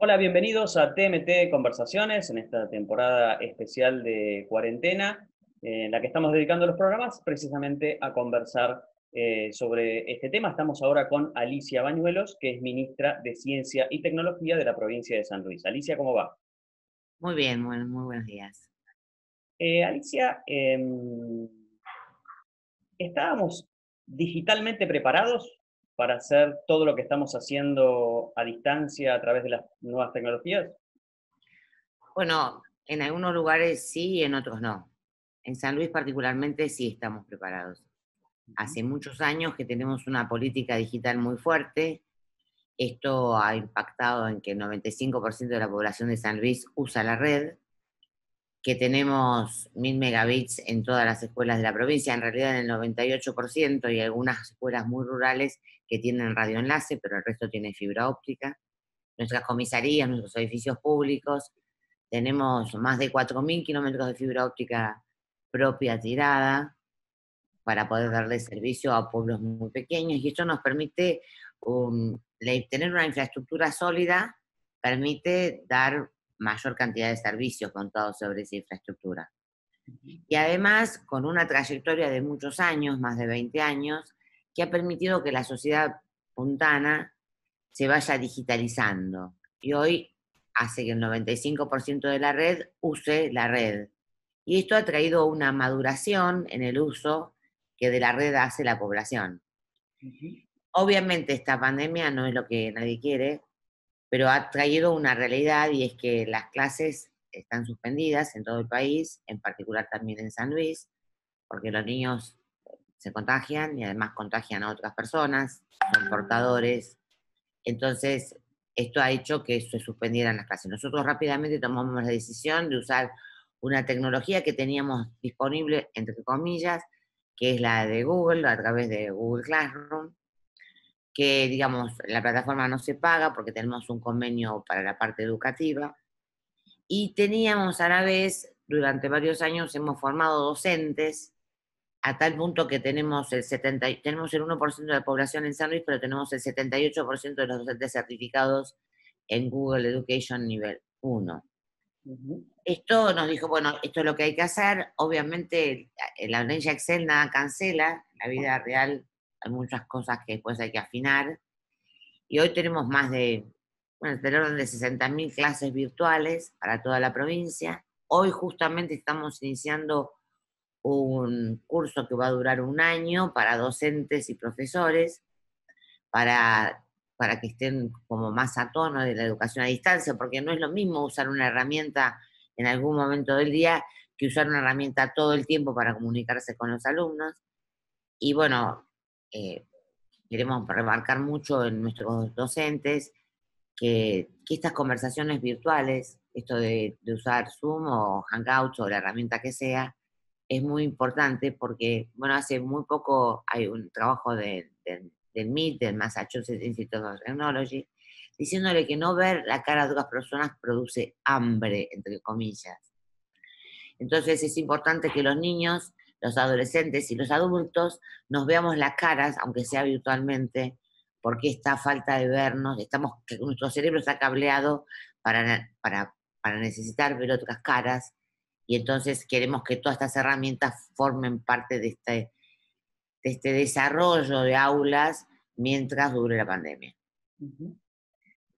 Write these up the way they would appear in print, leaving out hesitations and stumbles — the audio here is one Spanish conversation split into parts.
Hola, bienvenidos a TMT Conversaciones en esta temporada especial de cuarentena, en la que estamos dedicando los programas precisamente a conversar sobre este tema. Estamos ahora con Alicia Bañuelos, que es ministra de Ciencia y Tecnología de la provincia de San Luis. Alicia, ¿cómo va? Muy bien, muy buenos días. Alicia, ¿estábamos digitalmente preparados para hacer todo lo que estamos haciendo a distancia a través de las nuevas tecnologías? Bueno, en algunos lugares sí y en otros no. En San Luis particularmente sí estamos preparados. Ujú. Hace muchos años que tenemos una política digital muy fuerte. Esto ha impactado en que el 95% de la población de San Luis usa la red, que tenemos 1000 megabits en todas las escuelas de la provincia, en realidad en el 98% y algunas escuelas muy rurales que tienen radioenlace, pero el resto tiene fibra óptica. Nuestras comisarías, nuestros edificios públicos. Tenemos más de 4000 kilómetros de fibra óptica propia tirada para poder darle servicio a pueblos muy pequeños, y esto nos permite tener una infraestructura sólida, permite dar mayor cantidad de servicios montados sobre esa infraestructura. Y además, con una trayectoria de muchos años, más de 20 años, que ha permitido que la sociedad puntana se vaya digitalizando. Y hoy hace que el 95% de la red use la red. Y esto ha traído una maduración en el uso que de la red hace la población. Ujú. Obviamente esta pandemia no es lo que nadie quiere, pero ha traído una realidad, y es que las clases están suspendidas en todo el país, en particular también en San Luis, porque los niños se contagian y además contagian a otras personas, son portadores. Entonces, esto ha hecho que se suspendieran las clases. Nosotros rápidamente tomamos la decisión de usar una tecnología que teníamos disponible, entre comillas, que es la de Google, a través de Google Classroom, que, digamos, la plataforma no se paga porque tenemos un convenio para la parte educativa. Y teníamos a la vez, durante varios años, hemos formado docentes a tal punto que tenemos el 1% de la población en San Luis, pero tenemos el 78% de los docentes certificados en Google Education nivel 1. Ujú. Esto nos dijo, bueno, esto es lo que hay que hacer. Obviamente, la ley Excel nada cancela, en la vida real hay muchas cosas que después hay que afinar. Y hoy tenemos más de, bueno, del orden de 60.000 clases virtuales para toda la provincia. Hoy justamente estamos iniciando un curso que va a durar un año para docentes y profesores, para, para que estén como más a tono de la educación a distancia, porque no es lo mismo usar una herramienta en algún momento del día que usar una herramienta todo el tiempo para comunicarse con los alumnos. Y bueno, eh, queremos remarcar mucho en nuestros docentes que estas conversaciones virtuales, esto de usar Zoom o Hangouts o la herramienta que sea, es muy importante porque, bueno, hace muy poco hay un trabajo del MIT, del Massachusetts Institute of Technology, diciéndole que no ver la cara de otras personas produce hambre, entre comillas. Entonces es importante que los niños, los adolescentes y los adultos nos veamos las caras, aunque sea virtualmente, porque esta falta de vernos, que nuestro cerebro está cableado para necesitar ver otras caras, y entonces queremos que todas estas herramientas formen parte de este desarrollo de aulas mientras dure la pandemia. Ujú.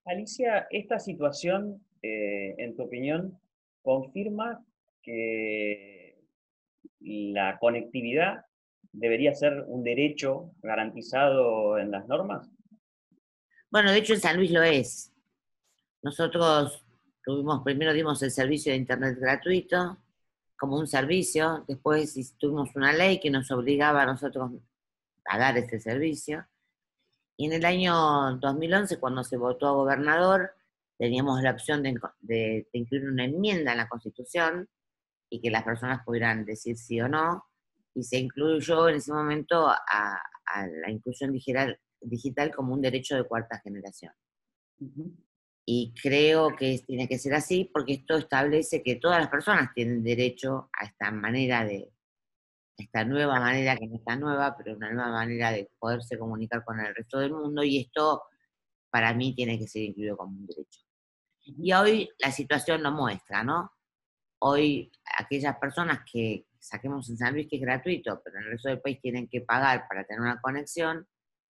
Alicia, esta situación, en tu opinión, confirma que la conectividad debería ser un derecho garantizado en las normas. Bueno, de hecho en San Luis lo es. Nosotros primero dimos el servicio de Internet gratuito como un servicio, después tuvimos una ley que nos obligaba a nosotros a dar ese servicio, y en el año 2011, cuando se votó a gobernador, teníamos la opción de incluir una enmienda en la Constitución y que las personas pudieran decir sí o no, y se incluyó en ese momento a la inclusión digital como un derecho de cuarta generación. Ujú. Y creo que tiene que ser así porque esto establece que todas las personas tienen derecho a esta nueva manera, que no está nueva, pero una nueva manera de poderse comunicar con el resto del mundo, y esto para mí tiene que ser incluido como un derecho. Ujú. Y hoy la situación lo muestra, ¿no? Hoy aquellas personas que saquemos en San Luis que es gratuito, pero en el resto del país tienen que pagar para tener una conexión,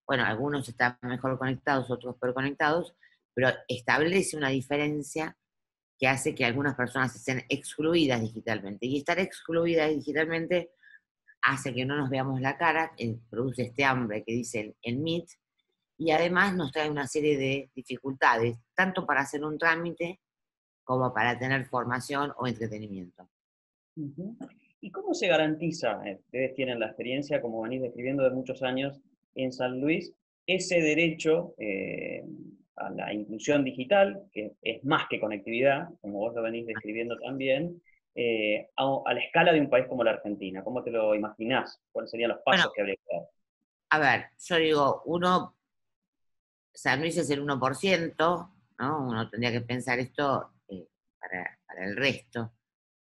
bueno, algunos están mejor conectados, otros peor conectados, pero establece una diferencia que hace que algunas personas estén excluidas digitalmente. Y estar excluidas digitalmente hace que no nos veamos la cara, produce este hambre que dice el MIT, y además nos trae una serie de dificultades, tanto para hacer un trámite como para tener formación o entretenimiento. Ujú. ¿Y cómo se garantiza, ustedes tienen la experiencia, como venís describiendo, de muchos años en San Luis, ese derecho a la inclusión digital, que es más que conectividad, como vos lo venís describiendo también, a la escala de un país como la Argentina? ¿Cómo te lo imaginás? ¿Cuáles serían los Bueno, pasos que habría que dar? a ver, yo digo, San Luis es el 1%, ¿no? Uno tendría que pensar esto para el resto,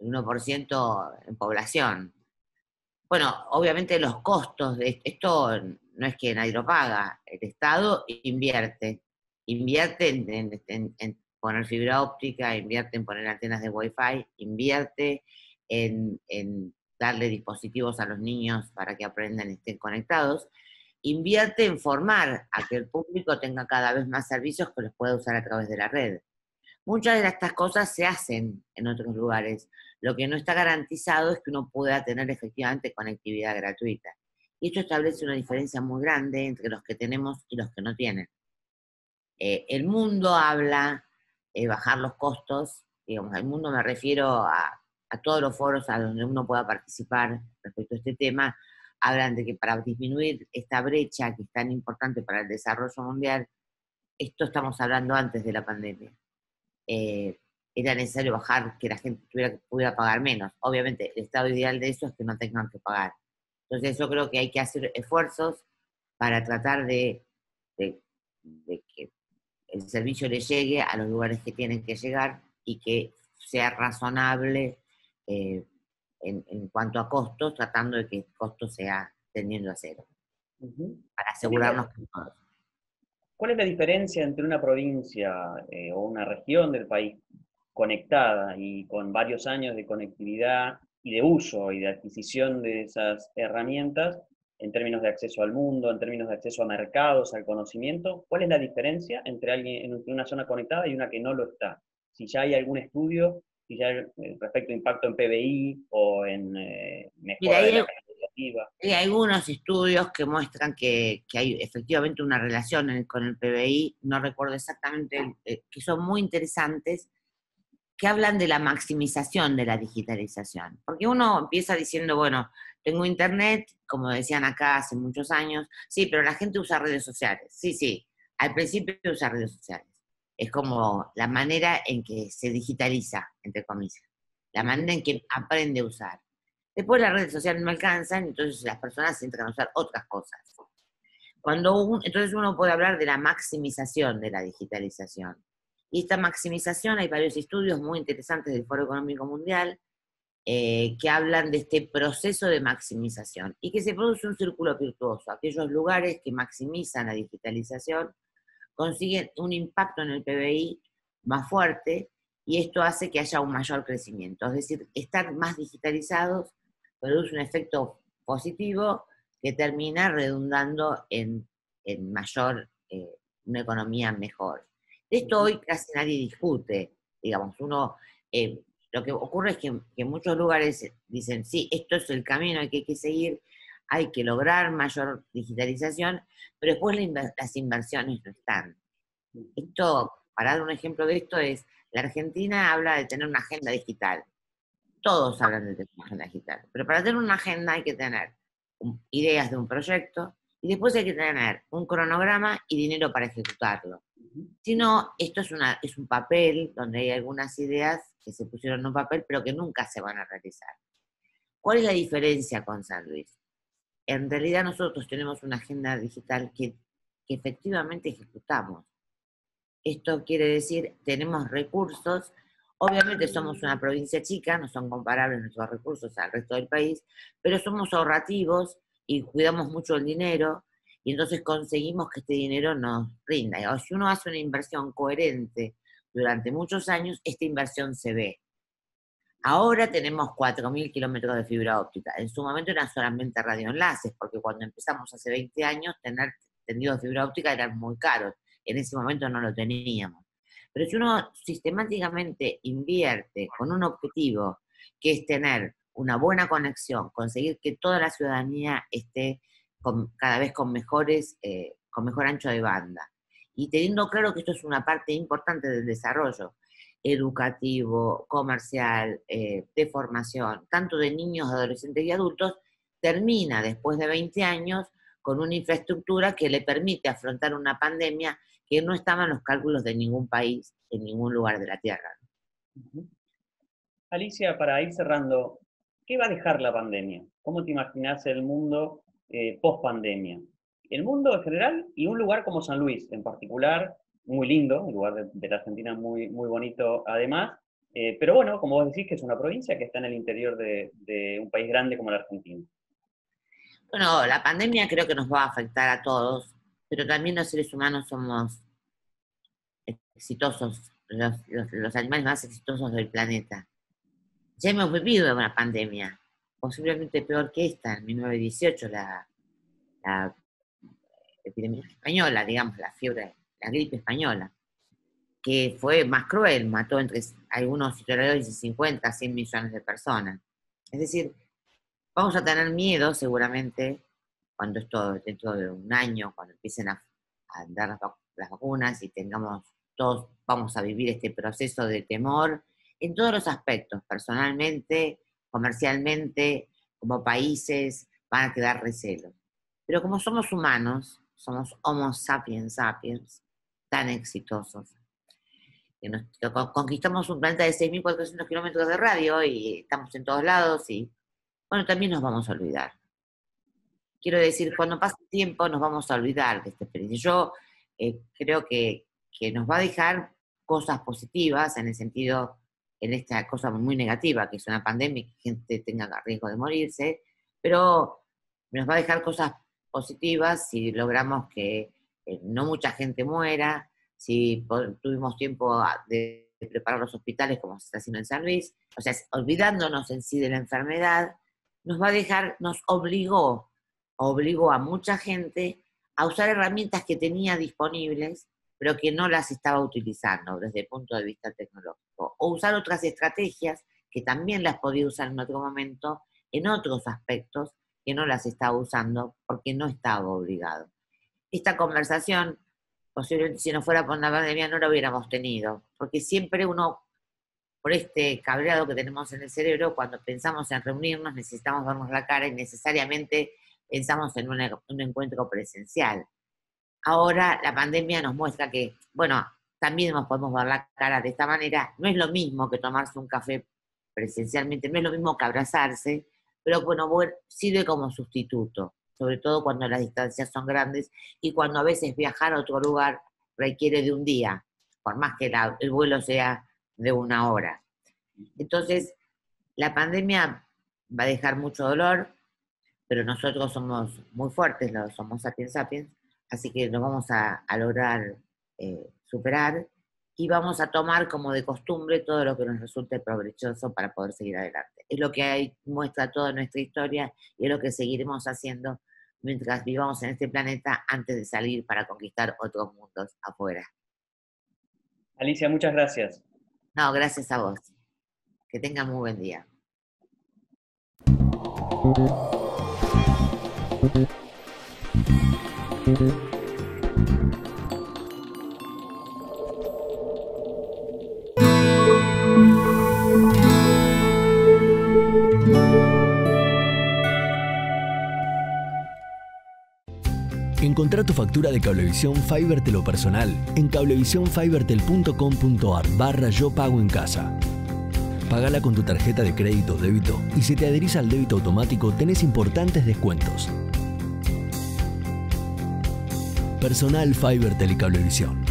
el 1% en población. Bueno, obviamente los costos de esto no es que nadie lo paga, el Estado invierte en poner fibra óptica, invierte en poner antenas de Wi-Fi, invierte en darle dispositivos a los niños para que aprendan y estén conectados, invierte en formar a que el público tenga cada vez más servicios que los pueda usar a través de la red. Muchas de estas cosas se hacen en otros lugares. Lo que no está garantizado es que uno pueda tener efectivamente conectividad gratuita. Y esto establece una diferencia muy grande entre los que tenemos y los que no tienen. El mundo habla bajar los costos, digamos, al mundo me refiero a todos los foros a donde uno pueda participar respecto a este tema, hablan de que para disminuir esta brecha que es tan importante para el desarrollo mundial, esto estamos hablando antes de la pandemia, eh, era necesario bajar, que la gente pudiera pagar menos. Obviamente, el estado ideal de eso es que no tengan que pagar. Entonces, yo creo que hay que hacer esfuerzos para tratar de que el servicio le llegue a los lugares que tienen que llegar y que sea razonable en cuanto a costos, tratando de que el costo sea tendiendo a cero, Ujú. para ¿Cuál es asegurarnos que todos. cuál es la diferencia entre una provincia o una región del país conectada y con varios años de conectividad y de uso y de adquisición de esas herramientas en términos de acceso al mundo, en términos de acceso a mercados, al conocimiento? ¿Cuál es la diferencia entre entre una zona conectada y una que no lo está? Si ya hay algún estudio, si ya hay, respecto a impacto en PBI o en Mira, mejora de la calidad educativa. hay algunos estudios que muestran que hay efectivamente una relación con el PBI, no recuerdo exactamente, que son muy interesantes, que hablan de la maximización de la digitalización. Porque uno empieza diciendo, bueno, tengo internet, como decían acá hace muchos años, sí, pero la gente usa redes sociales. Sí, sí, al principio usa redes sociales. Es como la manera en que se digitaliza, entre comillas, la manera en que aprende a usar. Después las redes sociales no alcanzan, entonces las personas entran a usar otras cosas. Entonces uno puede hablar de la maximización de la digitalización. Y esta maximización, hay varios estudios muy interesantes del Foro Económico Mundial que hablan de este proceso de maximización y que se produce un círculo virtuoso. Aquellos lugares que maximizan la digitalización consiguen un impacto en el PBI más fuerte y esto hace que haya un mayor crecimiento. Es decir, estar más digitalizados produce un efecto positivo que termina redundando en mayor, una economía mejor. De esto hoy casi nadie discute, digamos, lo que ocurre es que en muchos lugares dicen, sí, esto es el camino que hay que seguir, hay que lograr mayor digitalización, pero después las inversiones no están. Esto, para dar un ejemplo de esto, es, la Argentina habla de tener una agenda digital. Todos hablan de tener una agenda digital, pero para tener una agenda hay que tener ideas de un proyecto y después hay que tener un cronograma y dinero para ejecutarlo. Si no, esto es un papel donde hay algunas ideas que se pusieron en un papel, pero que nunca se van a realizar. ¿Cuál es la diferencia con San Luis? En realidad nosotros tenemos una agenda digital que efectivamente ejecutamos. Esto quiere decir, tenemos recursos, obviamente somos una provincia chica, no son comparables nuestros recursos al resto del país, pero somos ahorrativos y cuidamos mucho el dinero, y entonces conseguimos que este dinero nos rinda. O si uno hace una inversión coherente durante muchos años, esta inversión se ve. Ahora tenemos 4.000 kilómetros de fibra óptica. En su momento eran solamente radioenlaces, porque cuando empezamos hace 20 años, tener tendidos de fibra óptica eran muy caros. En ese momento no lo teníamos. Pero si uno sistemáticamente invierte con un objetivo, que es tener una buena conexión, conseguir que toda la ciudadanía esté cada vez con mejor ancho de banda, y teniendo claro que esto es una parte importante del desarrollo educativo, comercial, de formación, tanto de niños, adolescentes y adultos, termina después de 20 años con una infraestructura que le permite afrontar una pandemia que no estaba en los cálculos de ningún país, en ningún lugar de la Tierra. Alicia, para ir cerrando, ¿qué va a dejar la pandemia? ¿Cómo te imaginás el mundo post pandemia? El mundo en general y un lugar como San Luis en particular, muy lindo, un lugar de la Argentina muy, muy bonito además, pero bueno, como vos decís, que es una provincia que está en el interior de un país grande como la Argentina. Bueno, la pandemia creo que nos va a afectar a todos, pero también los seres humanos somos exitosos, los animales más exitosos del planeta. Ya hemos vivido una pandemia, posiblemente peor que esta, en 1918, la epidemia española, digamos, la gripe española, que fue más cruel, mató entre algunos historiadores de 50 a 100 millones de personas. Es decir, vamos a tener miedo seguramente cuando esto, dentro de un año, cuando empiecen a dar las vacunas y todos vamos a vivir este proceso de temor en todos los aspectos, personalmente, comercialmente, como países, van a quedar recelos. Pero como somos humanos, somos Homo sapiens sapiens, tan exitosos, que conquistamos un planeta de 6.400 kilómetros de radio y estamos en todos lados y, bueno, también nos vamos a olvidar. Quiero decir, cuando pase el tiempo nos vamos a olvidar de esta experiencia. Yo creo que nos va a dejar cosas positivas en el sentido, en esta cosa muy negativa, que es una pandemia, que gente tenga riesgo de morirse, pero nos va a dejar cosas positivas si logramos que no mucha gente muera, si tuvimos tiempo de preparar los hospitales como se está haciendo en San Luis, o sea, olvidándonos en sí de la enfermedad, nos obligó a mucha gente a usar herramientas que tenía disponibles, pero que no las estaba utilizando desde el punto de vista tecnológico, o usar otras estrategias que también las podía usar en otro momento, en otros aspectos, que no las estaba usando porque no estaba obligado. Esta conversación, posiblemente si no fuera por la pandemia, no la hubiéramos tenido, porque siempre uno, por este cableado que tenemos en el cerebro, cuando pensamos en reunirnos, necesitamos vernos la cara y necesariamente pensamos en un encuentro presencial. Ahora la pandemia nos muestra que, bueno, también nos podemos ver la cara de esta manera. No es lo mismo que tomarse un café presencialmente, no es lo mismo que abrazarse, pero bueno, sirve como sustituto, sobre todo cuando las distancias son grandes y cuando a veces viajar a otro lugar requiere de un día, por más que el vuelo sea de 1 hora. Entonces, la pandemia va a dejar mucho dolor, pero nosotros somos muy fuertes, los Homo sapiens sapiens, así que lo vamos a lograr superar y vamos a tomar como de costumbre todo lo que nos resulte provechoso para poder seguir adelante. Es lo que muestra toda nuestra historia y es lo que seguiremos haciendo mientras vivamos en este planeta antes de salir para conquistar otros mundos afuera. Alicia, muchas gracias. No, gracias a vos. Que tengan muy buen día. Encontrá tu factura de Cablevisión Fibertel o personal en cablevisionfibertel.com.ar/yo pago en casa. Pagala con tu tarjeta de crédito o débito y si te adherís al débito automático tenés importantes descuentos. Personal Fibertel y Cablevisión.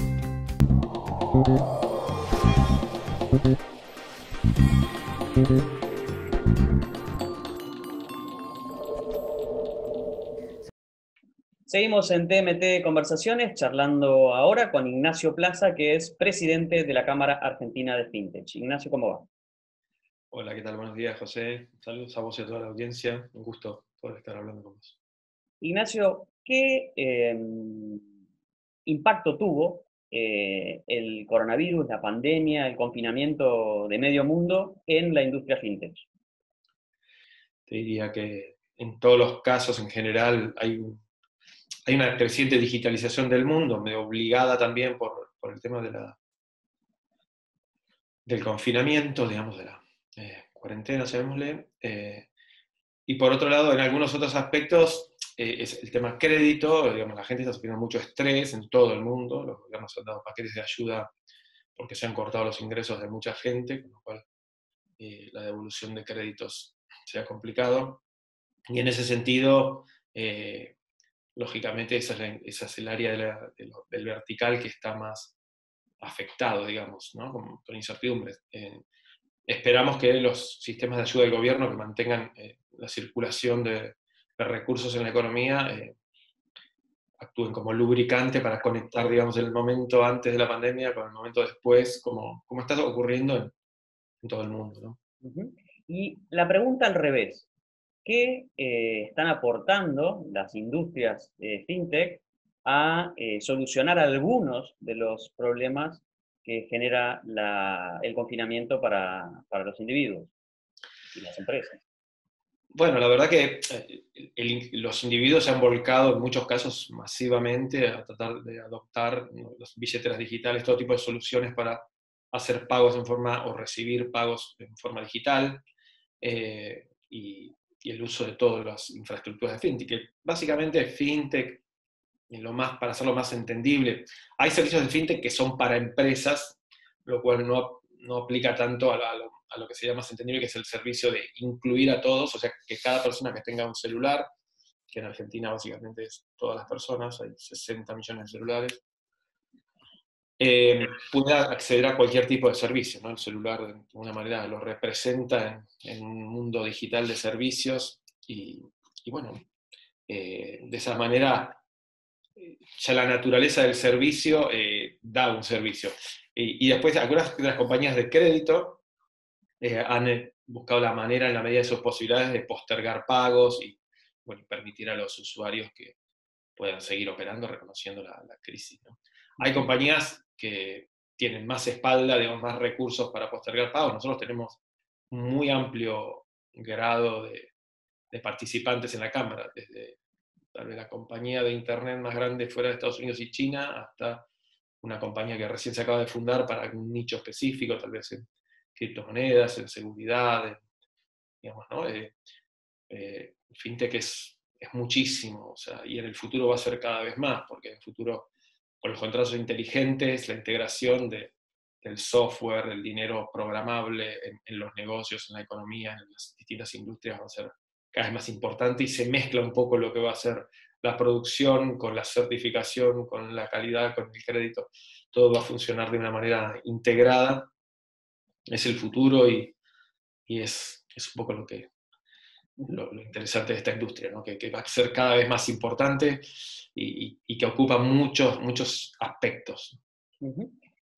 Seguimos en TMT Conversaciones, charlando ahora con Ignacio Plaza, que es presidente de la Cámara Argentina de Fintech. Ignacio, ¿cómo va? Hola, ¿qué tal? Buenos días, José. Saludos a vos y a toda la audiencia. Un gusto poder estar hablando con vos. Ignacio, ¿qué impacto tuvo el coronavirus, la pandemia, el confinamiento de medio mundo en la industria fintech? Te diría que en todos los casos, en general, hay una creciente digitalización del mundo, medio obligada también por el tema del confinamiento, digamos, de la cuarentena, llamémosle. Y por otro lado, en algunos otros aspectos, es el tema crédito, digamos, la gente está sufriendo mucho estrés en todo el mundo, los gobiernos han dado paquetes de ayuda porque se han cortado los ingresos de mucha gente, con lo cual la devolución de créditos se ha complicado. Y en ese sentido, lógicamente, esa es el área del vertical que está más afectado, digamos, ¿no? con incertidumbres. Esperamos que los sistemas de ayuda del gobierno que mantengan la circulación de recursos en la economía actúen como lubricante para conectar, digamos, el momento antes de la pandemia con el momento después, como está ocurriendo en todo el mundo, ¿no? Uh-huh. Y la pregunta al revés, ¿qué están aportando las industrias fintech a solucionar algunos de los problemas que genera el confinamiento para los individuos y las empresas? Bueno, la verdad que los individuos se han volcado en muchos casos masivamente a tratar de adoptar, ¿no?, las billeteras digitales, todo tipo de soluciones para hacer pagos en forma o recibir pagos en forma digital, y el uso de todas las infraestructuras de fintech, que básicamente fintech, para hacerlo más entendible, hay servicios de fintech que son para empresas, lo cual no aplica tanto a lo que sería más entendible, que es el servicio de incluir a todos, o sea, que cada persona que tenga un celular, que en Argentina básicamente es todas las personas, hay 60 millones de celulares, pueda acceder a cualquier tipo de servicio, ¿no? El celular, de alguna manera, lo representa en un mundo digital de servicios, y bueno, de esa manera ya la naturaleza del servicio da un servicio. Y después algunas de las compañías de crédito han buscado la manera, en la medida de sus posibilidades, de postergar pagos y, bueno, permitir a los usuarios que puedan seguir operando reconociendo la crisis, ¿no? Hay compañías que tienen más espalda, digamos, más recursos para postergar pagos. Nosotros tenemos un muy amplio grado de participantes en la Cámara, desde tal vez la compañía de Internet más grande fuera de Estados Unidos y China, hasta una compañía que recién se acaba de fundar para un nicho específico, tal vez en criptomonedas, en seguridad, digamos, ¿no? Fintech es muchísimo, o sea, y en el futuro va a ser cada vez más, porque en el futuro, con los contratos inteligentes, la integración del software, del dinero programable en los negocios, en la economía, en las distintas industrias, va a ser cada vez más importante, y se mezcla un poco lo que va a ser la producción con la certificación, con la calidad, con el crédito. Todo va a funcionar de una manera integrada. Es el futuro, y es un poco lo interesante de esta industria, ¿no? Que va a ser cada vez más importante y que ocupa muchos aspectos. Uh-huh.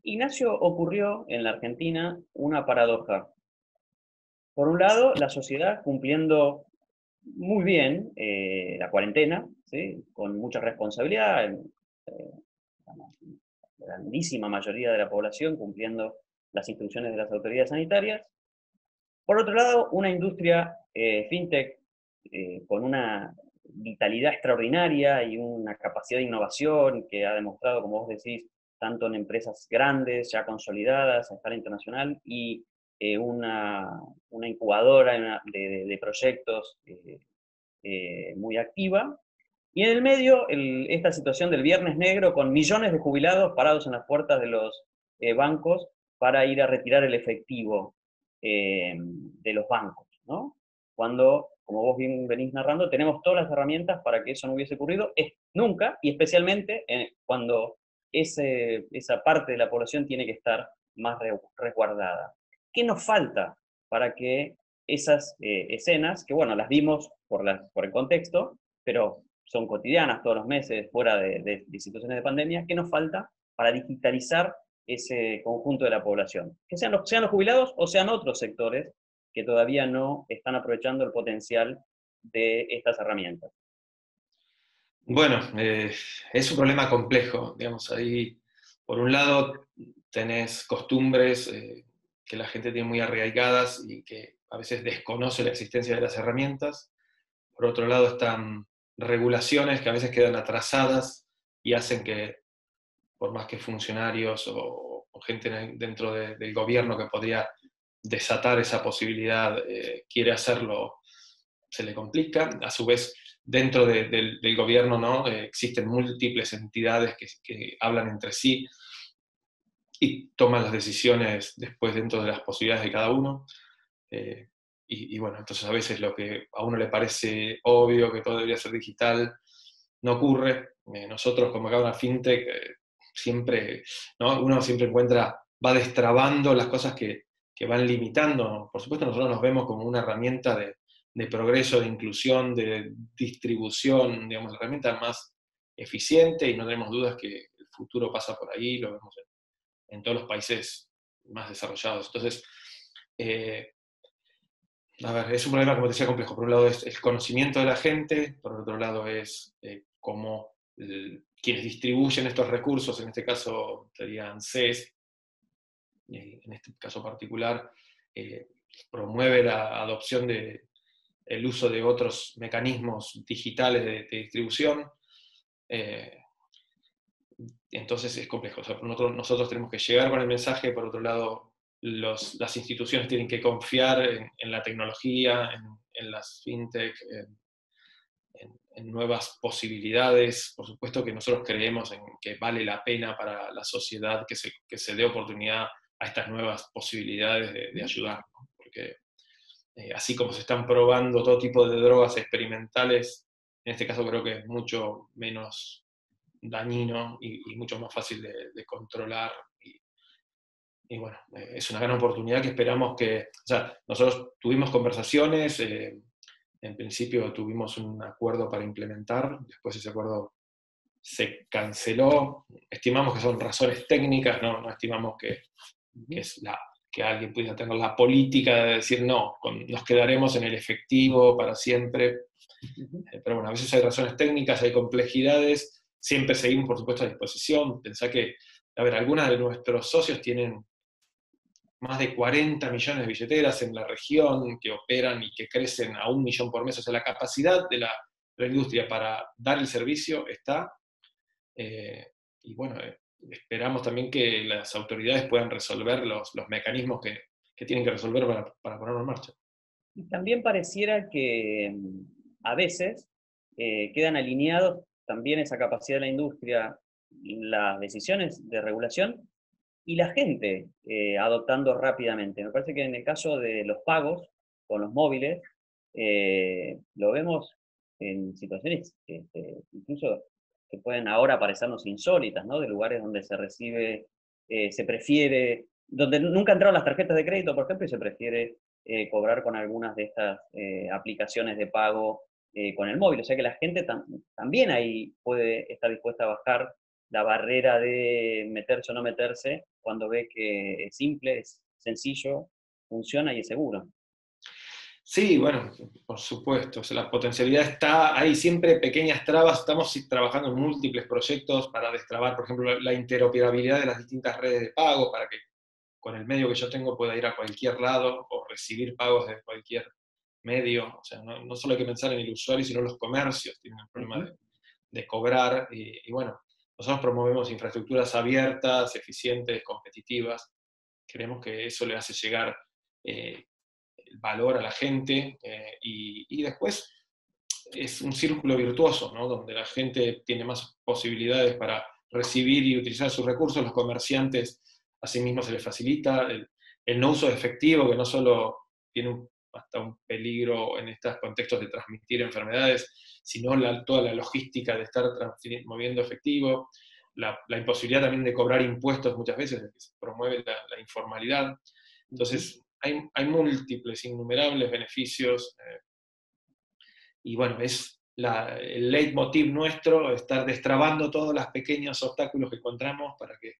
Ignacio, ocurrió en la Argentina una paradoja. Por un lado, la sociedad cumpliendo muy bien la cuarentena, ¿sí?, con mucha responsabilidad, la grandísima mayoría de la población cumpliendo las instrucciones de las autoridades sanitarias. Por otro lado, una industria fintech con una vitalidad extraordinaria y una capacidad de innovación que ha demostrado, como vos decís, tanto en empresas grandes, ya consolidadas a escala internacional, y una incubadora de proyectos muy activa. Y en el medio, esta situación del viernes negro con millones de jubilados parados en las puertas de los bancos para ir a retirar el efectivo de los bancos, ¿no? Cuando, como vos bien venís narrando, tenemos todas las herramientas para que eso no hubiese ocurrido, nunca, y especialmente cuando esa parte de la población tiene que estar más resguardada. ¿Qué nos falta para que esas escenas, que bueno, las vimos por el contexto, pero son cotidianas todos los meses, fuera de situaciones de pandemia. ¿Qué nos falta para digitalizar ese conjunto de la población? Que sean los jubilados o sean otros sectores que todavía no están aprovechando el potencial de estas herramientas. Bueno, es un problema complejo, digamos, ahí por un lado tenés costumbres que la gente tiene muy arraigadas y que a veces desconoce la existencia de las herramientas. Por otro lado están regulaciones que a veces quedan atrasadas y hacen que, por más que funcionarios o gente dentro del gobierno que podría desatar esa posibilidad quiere hacerlo, se le complica. A su vez, dentro del gobierno, ¿no? Existen múltiples entidades que hablan entre sí y toman las decisiones después dentro de las posibilidades de cada uno. Y bueno, entonces a veces lo que a uno le parece obvio, que todo debería ser digital, no ocurre. Nosotros, como acá una fintech, siempre, ¿no? Uno siempre va destrabando las cosas que van limitando. Por supuesto, nosotros nos vemos como una herramienta de progreso, de inclusión, de distribución, digamos, la herramienta más eficiente, y no tenemos dudas que el futuro pasa por ahí, lo vemos en todos los países más desarrollados. Entonces, a ver, es un problema, como te decía, complejo. Por un lado es el conocimiento de la gente, por otro lado es cómo quienes distribuyen estos recursos, en este caso serían CES, en este caso particular, promueve la adopción el uso de otros mecanismos digitales de distribución. Entonces es complejo. O sea, nosotros tenemos que llegar con el mensaje, por otro lado las instituciones tienen que confiar en la tecnología, en las fintech, en nuevas posibilidades. Por supuesto que nosotros creemos en que vale la pena para la sociedad que se dé oportunidad a estas nuevas posibilidades de ayudar, ¿no? Porque así como se están probando todo tipo de drogas experimentales, en este caso creo que es mucho menos dañino y mucho más fácil de controlar. Y bueno, es una gran oportunidad que esperamos que... O sea, nosotros tuvimos conversaciones, en principio tuvimos un acuerdo para implementar, después ese acuerdo se canceló. Estimamos que son razones técnicas, no estimamos que alguien pudiera tener la política de decir no, nos quedaremos en el efectivo para siempre. Pero bueno, a veces hay razones técnicas, hay complejidades, siempre seguimos por supuesto a disposición. Pensá que, a ver, algunos de nuestros socios tienen más de 40 millones de billeteras en la región que operan y que crecen a 1 millón por mes. O sea, la capacidad de la industria para dar el servicio está. Y bueno, esperamos también que las autoridades puedan resolver los mecanismos que tienen que resolver para ponerlo en marcha. Y también pareciera que a veces quedan alineados también esa capacidad de la industria, las decisiones de regulación y la gente adoptando rápidamente. Me parece que en el caso de los pagos con los móviles, lo vemos en situaciones incluso que pueden ahora parecernos insólitas, ¿no? De lugares donde se recibe, se prefiere, donde nunca entraron las tarjetas de crédito, por ejemplo, y se prefiere cobrar con algunas de estas aplicaciones de pago con el móvil. O sea que la gente también ahí puede estar dispuesta a bajar la barrera de meterse o no meterse cuando ve que es simple, es sencillo, funciona y es seguro. Sí, bueno, por supuesto, o sea, la potencialidad está, hay siempre pequeñas trabas, estamos trabajando en múltiples proyectos para destrabar, por ejemplo, la interoperabilidad de las distintas redes de pago, para que con el medio que yo tengo pueda ir a cualquier lado o recibir pagos de cualquier medio. O sea, no solo hay que pensar en el usuario, sino los comercios tienen el problema de cobrar. Y bueno, nosotros promovemos infraestructuras abiertas, eficientes, competitivas. Creemos que eso le hace llegar el valor a la gente y después es un círculo virtuoso, ¿no? Donde la gente tiene más posibilidades para recibir y utilizar sus recursos, los comerciantes asimismo se les facilita el no uso de efectivo, que no solo tiene hasta un peligro en estos contextos de transmitir enfermedades, sino toda la logística de estar moviendo efectivo, la imposibilidad también de cobrar impuestos muchas veces, que se promueve la informalidad. Entonces, hay múltiples, innumerables beneficios. Y bueno, es el leitmotiv nuestro, estar destrabando todos los pequeños obstáculos que encontramos para que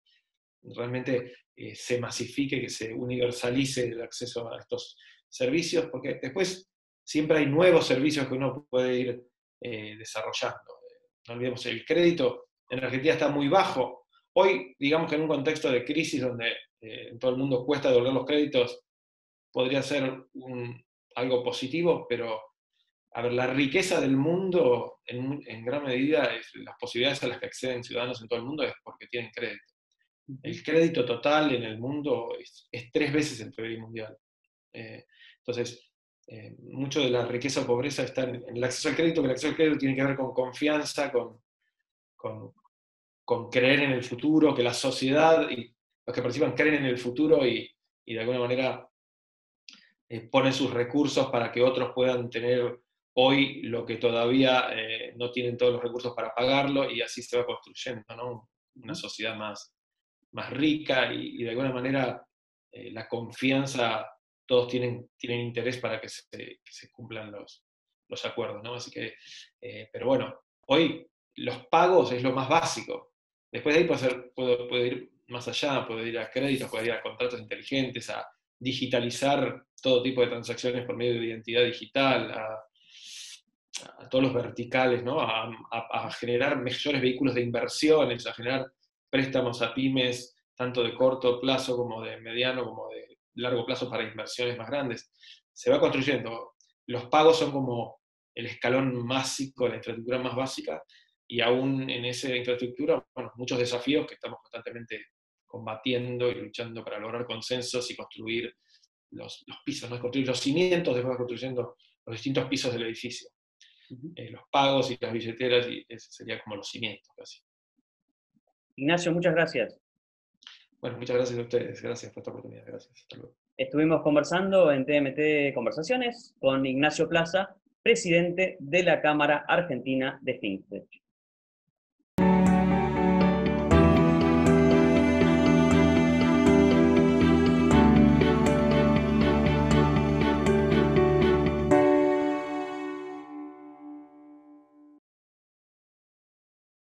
realmente se masifique, que se universalice el acceso a estos servicios, porque después siempre hay nuevos servicios que uno puede ir desarrollando. No olvidemos, el crédito en Argentina está muy bajo. Hoy, digamos que en un contexto de crisis donde en todo el mundo cuesta devolver los créditos, podría ser algo positivo, pero a ver, la riqueza del mundo en gran medida, las posibilidades a las que acceden ciudadanos en todo el mundo es porque tienen crédito. El crédito total en el mundo es 3 veces el PBI mundial. Entonces, mucho de la riqueza o pobreza está en el acceso al crédito, que el acceso al crédito tiene que ver con confianza, con creer en el futuro, que la sociedad y los que participan creen en el futuro y de alguna manera ponen sus recursos para que otros puedan tener hoy lo que todavía no tienen todos los recursos para pagarlo, y así se va construyendo, ¿no? Una sociedad más rica y de alguna manera la confianza, todos tienen interés para que se cumplan los acuerdos, ¿no? Así que, pero bueno, hoy los pagos es lo más básico. Después de ahí puede ir más allá, puede ir a créditos, puede ir a contratos inteligentes, a digitalizar todo tipo de transacciones por medio de identidad digital, a todos los verticales, ¿no? A generar mejores vehículos de inversiones, a generar préstamos a pymes, tanto de corto plazo como de mediano, como de largo plazo para inversiones más grandes. Se va construyendo. Los pagos son como el escalón básico, la infraestructura más básica, y aún en esa infraestructura, bueno, muchos desafíos que estamos constantemente combatiendo y luchando para lograr consensos y construir los pisos, ¿no? Construir los cimientos, después construyendo los distintos pisos del edificio. Los pagos y las billeteras, y eso sería como los cimientos casi. Ignacio, muchas gracias. Bueno, muchas gracias a ustedes, gracias por esta oportunidad, gracias. Hasta luego. Estuvimos conversando en TMT Conversaciones con Ignacio Plaza, presidente de la Cámara Argentina de FinTech.